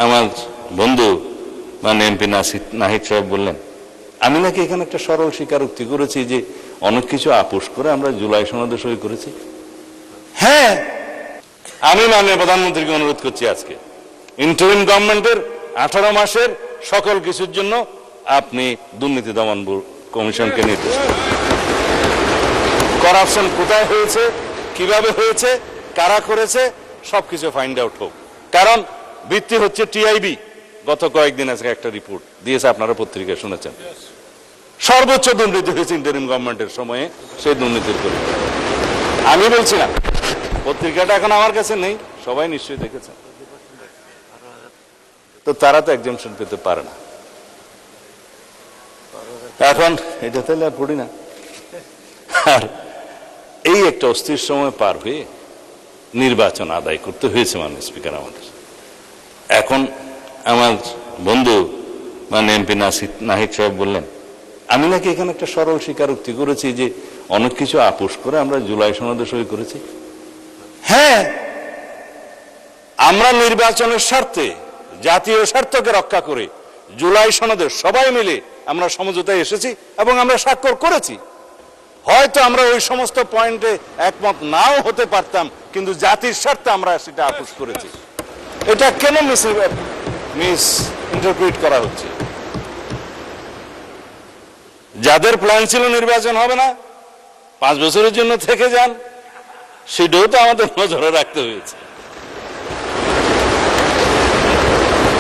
আমার বন্ধু মানে এমপি নাহিদ সাহেব বললেন আমি নাকি এখানে একটা সরল স্বীকারোক্তি করেছি যে অনেক কিছু আপোষ করে আমরা জুলাই সনদে সই করেছি। হ্যাঁ, আমি মাননীয় প্রধানমন্ত্রীকে অনুরোধ করছি আজকে ইন্টারিম গভর্নমেন্টের 18 মাসের সকল কিছুর জন্য আপনি দুর্নীতি দমন কমিশনকে নির্দেশ দিন। করাপশন কোথায় হয়েছে, কিভাবে হয়েছে, কারা করেছে সবকিছু ফাইন্ড আউট হোক। কারণ ভিত্তি হচ্ছে টিআইবি গত কয়েকদিন আজকে একটা রিপোর্ট দিয়েছে, আপনারা পত্রিকায় শুনেছেন। সর্বোচ্চ দুর্নীতি হয়েছে ইন্টারিম গভর্নমেন্টের সময়ে, সেই দুর্নীতির করে আমি বলছি না, পত্রিকাটা এখন আমার কাছে নেই, সবাই নিশ্চয়ই দেখেছেন। তো তারা তো এক্সামশন পেতে পারে না। এখন এটা তাহলে আর পড়ি না। আর এই একটা অস্থির সময় পার হয়ে নির্বাচন আদায় করতে হয়েছে মাননীয় স্পিকার আমাদের। এখন আমার বন্ধু মানে এমপি নাহিদ সাহেব বললেন আমি নাকি এখানে একটা সরল স্বীকারোক্তি করেছি যে অনেক কিছু আপোষ করে আমরা জুলাই সনদে সই করেছি। হ্যাঁ, আমরা নির্বাচনের স্বার্থে জাতীয় স্বার্থকে রক্ষা করে জুলাই সনদে সবাই মিলে আমরা সমঝোতায় এসেছি এবং আমরা স্বাক্ষর করেছি। হয়তো আমরা ওই সমস্ত পয়েন্টে একমত নাও হতে পারতাম, কিন্তু জাতির স্বার্থে আমরা সেটা আপোষ করেছি। এটা কেন মিস ইন্টারপ্রিট করা হচ্ছে? যাদের প্ল্যান ছিল নির্বাচন হবে না, 5 বছরের জন্য থেকে যান, সেটাও তো আমাদের নজরে রাখতে হয়েছে।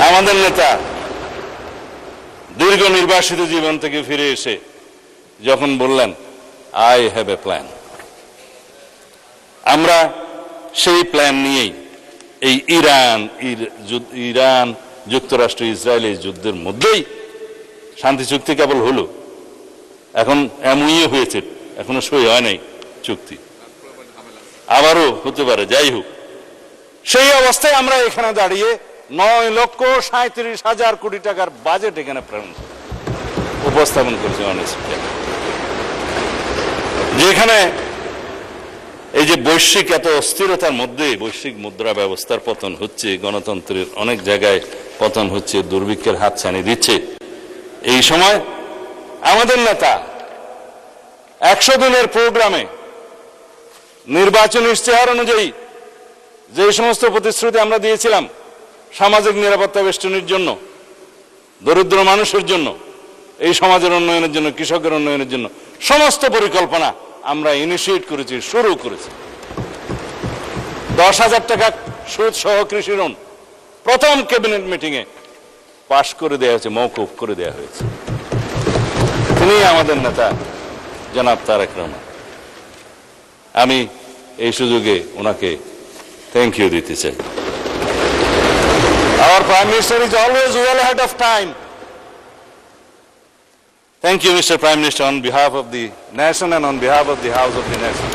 আমাদের নেতা দীর্ঘ নির্বাসিত জীবন থেকে ফিরে এসে যখন বললেন আই হ্যাভ এ প্ল্যান, আমরা সেই প্ল্যান নিয়েই এই ইরান যুক্তরাষ্ট্র ইসরায়েলের যুদ্ধের মধ্যেই শান্তি চুক্তি কেবল হলো, এখন এমনই হয়েছে, এখনো সই হয় নাই চুক্তি, আবারও হতে পারে, যাই হোক। সেই অবস্থায় আমরা এখানে দাঁড়িয়ে 9,37,000 কোটি টাকার বাজেট এখানে উপস্থাপন করেছে মাননীয় স্পিকার, যেখানে এই যে বৈশ্বিক এত অস্থিরতার মধ্যে বৈশ্বিক মুদ্রা ব্যবস্থার পতন হচ্ছে, গণতন্ত্রের অনেক জায়গায় পতন হচ্ছে, দুর্ভিক্ষের হাতছানি দিচ্ছে, এই সময় আমাদের নেতা 100 দিনের প্রোগ্রামে নির্বাচনী ইশতেহার অনুযায়ী যে সমস্ত প্রতিশ্রুতি আমরা দিয়েছিলাম সামাজিক নিরাপত্তা বেষ্টনীর জন্য, দরিদ্র মানুষের জন্য, এই সমাজের উন্নয়নের জন্য, কৃষকের উন্নয়নের জন্য সমস্ত পরিকল্পনা আমরা ইনিশিয়েট করেছি, শুরু করেছি। 10,000 টাকা সুদ সহ কৃষি ঋণ প্রথম ক্যাবিনেট মিটিংয়ে পাশ করে দেওয়া হয়েছে, মওকুফ করে দেওয়া হয়েছে। তিনি আমাদের নেতা জনাব তারেক রহমান। আমি এই সুযোগে ওনাকে থ্যাংক ইউ দিতে চাই। Our Prime Minister is always well ahead of time. Thank you, Mr. Prime Minister, on behalf of the nation and on behalf of the House of the Nation.